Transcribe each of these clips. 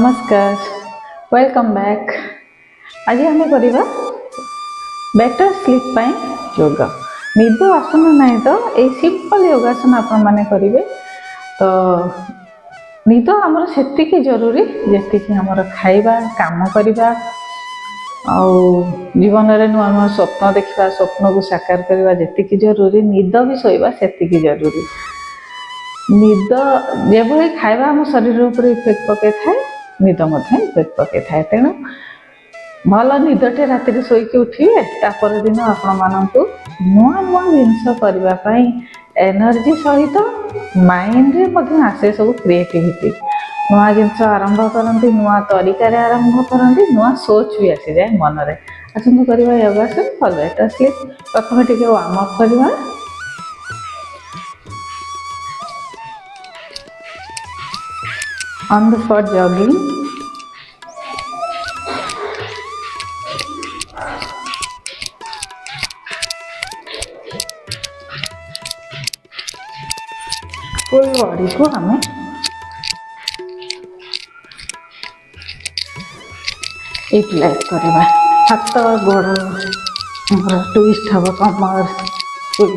नमस्कार, welcome back. आज आम करवा बेटर स्लीप पाई योगा। निद आसन ना तो ये सिंपल योगासन आपण मैंने करेंगे तो निद आमर से जरूरी जी आमर खाइबा काम करवा जीवन में नुआ नुआ स्वप्न देखा स्वप्न को साकार करवा जी जरूरी निद भी शोवा से जरूरी। निद जो खाइबा आम शरीर उपर इफेक्ट पकई थाए निद इफेक्ट पकई थाए तेणु भल निदटे राति शोक उठे तापर दिन आपण मानक नुआ नुआ जिनस करने एनर्जी सहित माइंड रे आसे सब क्रिएटिविटी नुआ जिनस आरंभ करती नुआ तरीका आरंभ करती नुआ सोच भी आसी जाए मन में। आसतु करवा योगासन फॉर बेटर स्लीप। प्रथम टिके वार्म अप करवा on the spot jogging, full body को हमें यूटिलाइज करवा। हाथ गोड़ ट्विस्ट हम कमर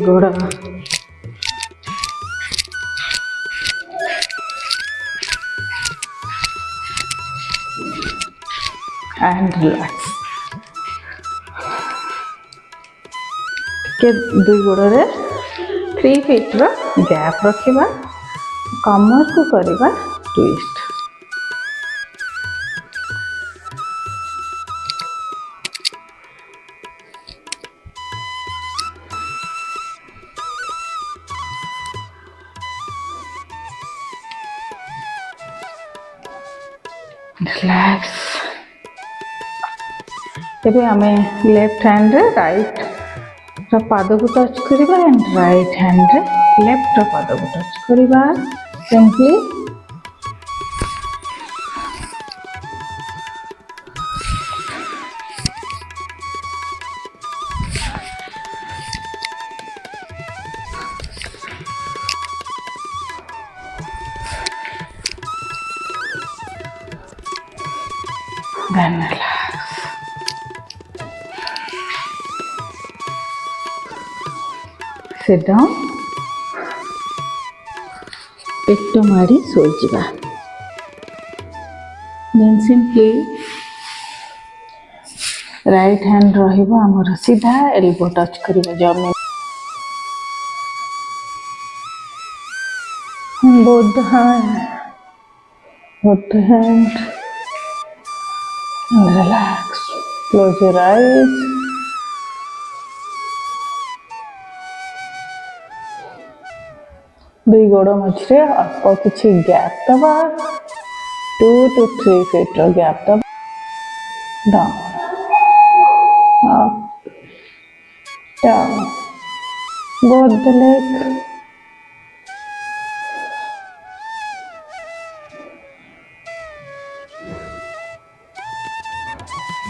गोड़ एंड रिलैक्स। दुई गोड़े 3 फीट रो गैप रखिबा कमर को करवा ट्विस्ट। रिलैक्स। तेरे आमे लेफ्ट हैंड रे राइट पाद को टच करवा एंड राइट हैंड रे लेफ्ट पाद को टच करवा। Simply then relax. Sit down. पेट मारी सोचिबा। Then simply राइट हैंड रहिबो हमर सीधा एल्बो टच करिबो जमीन। both hand and relax. Close your eyes. दुई गोड़ मझे अल्प किसी गैप दबा 2 to 3 फीट रो गैप दबा। Down up down both the leg.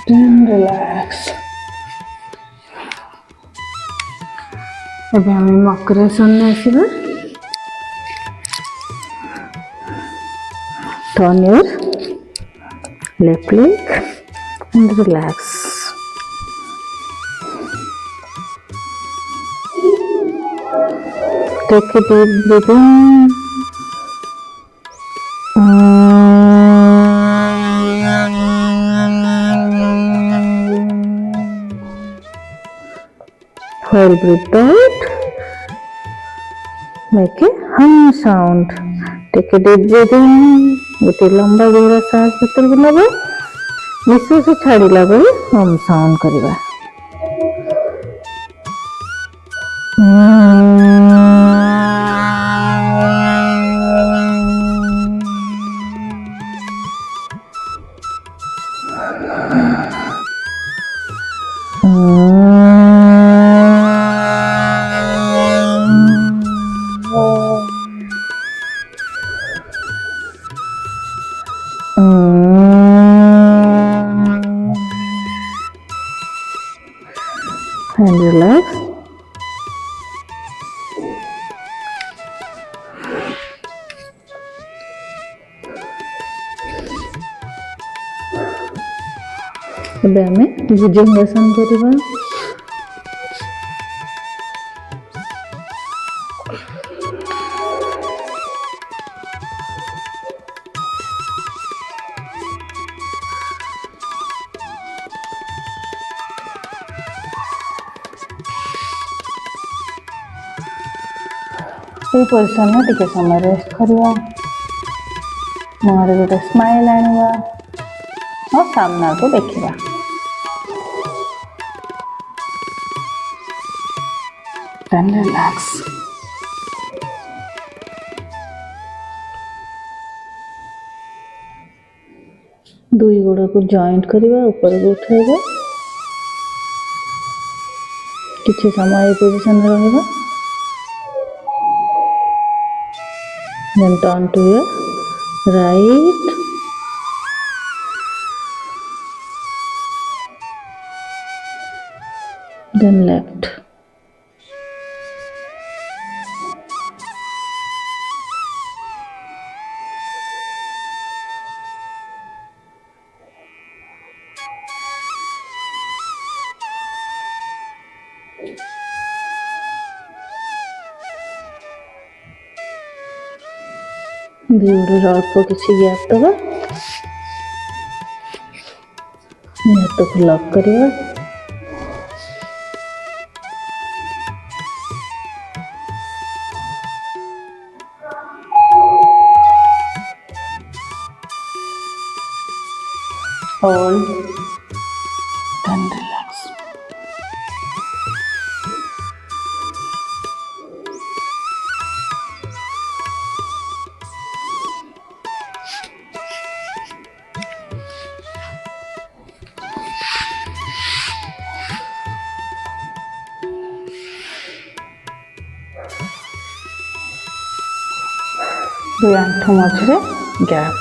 Then relax. अबे हमें makarasana आसीबा। Turn your left leg and relax. Take a deep breath in. While breathe out, make a hum sound. Take a deep breath in. गोटे लंबा गहरा सांस भीतर को नब निश्वास छाड़ला बेले हम साउंड करवा। And relax. ଏବେ ଆମେ ଭୁଜଙ୍ଗାସନ କରିବା। এই ପୋଜିସନରେ ଟିକେ ସମୟ ରେଷ୍ଟ କରିବା। ମୁହଁରେ ଗୋଟେ ସ୍ମାଇଲ୍ ଆଣିବା ଆଉ ସାମ୍ନାକୁ ଦେଖିବା। Then relax. ଦୁଇ ଗୋଡ଼କୁ ଜଏଣ୍ଟ କରିବା, ଉପରକୁ ଉଠାଇବା। କିଛି ସମୟ এই ପୋଜିସନରେ ରହିବା। Then turn to your right. Then left. ଦୁଇ ଗୋଡ଼ରେ ଅଳ୍ପ କିଛି ଗ୍ୟାପ୍ ଦେବା। ହାତକୁ ଲକ୍ କରିବା। Hold. Then relax. ଦୁଇ ଆଣ୍ଠୁ ମଝିରେ ଗ୍ୟାପ୍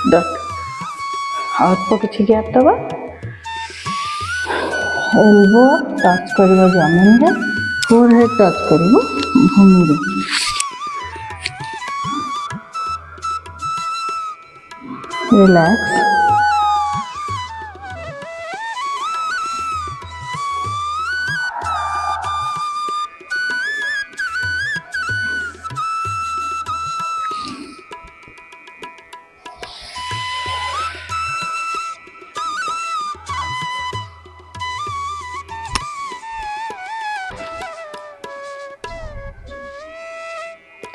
ଅଳ୍ପ କିଛି ଗ୍ୟାପ୍ ଦେବା। ଏଲ୍ବୋ ଟଚ୍ କରିବ ଜମିନରେ, ଫୋରହେଡ୍ ଟଚ୍ କରିବ ଭୂମିରେ। ରିଲାକ୍ସ।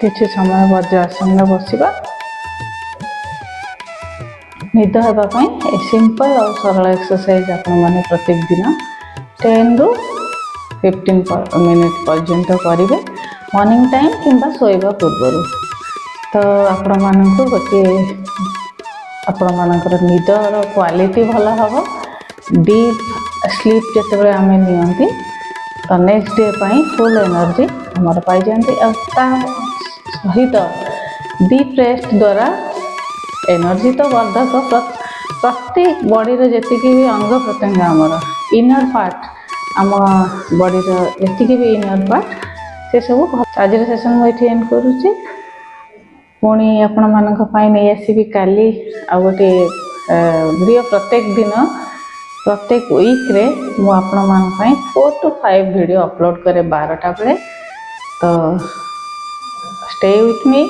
କିଛି ସମୟ ବଜ୍ରାସନରେ ବସିବା। ନିଦ ହେବା ପାଇଁ ଏ ସିମ୍ପଲ୍ ଆଉ ସରଳ ଏକ୍ସରସାଇଜ୍ ଆପଣମାନେ ପ୍ରତ୍ୟେକ ଦିନ 10 ରୁ 15 ମିନିଟ୍ ପର୍ଯ୍ୟନ୍ତ କରିବେ, ମର୍ଣ୍ଣିଂ ଟାଇମ୍ କିମ୍ବା ଶୋଇବା ପୂର୍ବରୁ। ତ ଆପଣମାନଙ୍କର ନିଦର କ୍ୱାଲିଟି ଭଲ ହେବ। ଡିପ୍ ସ୍ଲିପ୍ ଯେତେବେଳେ ଆମେ ନିଅନ୍ତି ତ ନେକ୍ସଟ ଡେ ପାଇଁ ଫୁଲ୍ ଏନର୍ଜି ଆମର ପାଇଯାଆନ୍ତି। ଆଉ ତା ସହିତ ଡିପ୍ ରେଷ୍ଟ ଦ୍ୱାରା ଏନର୍ଜି ତ ବର୍ଦ୍ଧକ, ପ୍ରତି ବଡ଼ିର ଯେତିକି ବି ଅଙ୍ଗ ପ୍ରତ୍ୟଙ୍ଗ ଆମର ଇନର୍ ପାର୍ଟ, ଆମ ବଡ଼ିର ଯେତିକି ବି ଇନର୍ ପାର୍ଟ ସେସବୁ। ଆଜିର ସେସନ୍ ମୁଁ ଏଠି ଏଣ୍ଡ କରୁଛି। ପୁଣି ଆପଣମାନଙ୍କ ପାଇଁ ନେଇ ଆସିବି କାଲି ଆଉ ଗୋଟେ ଭିଡ଼ିଓ। ପ୍ରତ୍ୟେକ ଦିନ ପ୍ରତ୍ୟେକ ୱିକ୍ରେ ମୁଁ ଆପଣମାନଙ୍କ ପାଇଁ 4 to 5 ଭିଡ଼ିଓ ଅପଲୋଡ଼ କରେ 12ଟା ବେଳେ। ତ stay with me।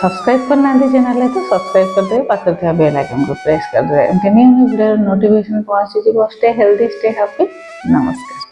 ସବସ୍କ୍ରାଇବ୍ करना चैनल है तो सब्सक्राइब करदे, पाखरे ଥିବା बेल आइकन को प्रेस करदे। एमती न्यू वीडियो नोटिफिकेशन पहुंची। Stay healthy, stay happy. नमस्कार।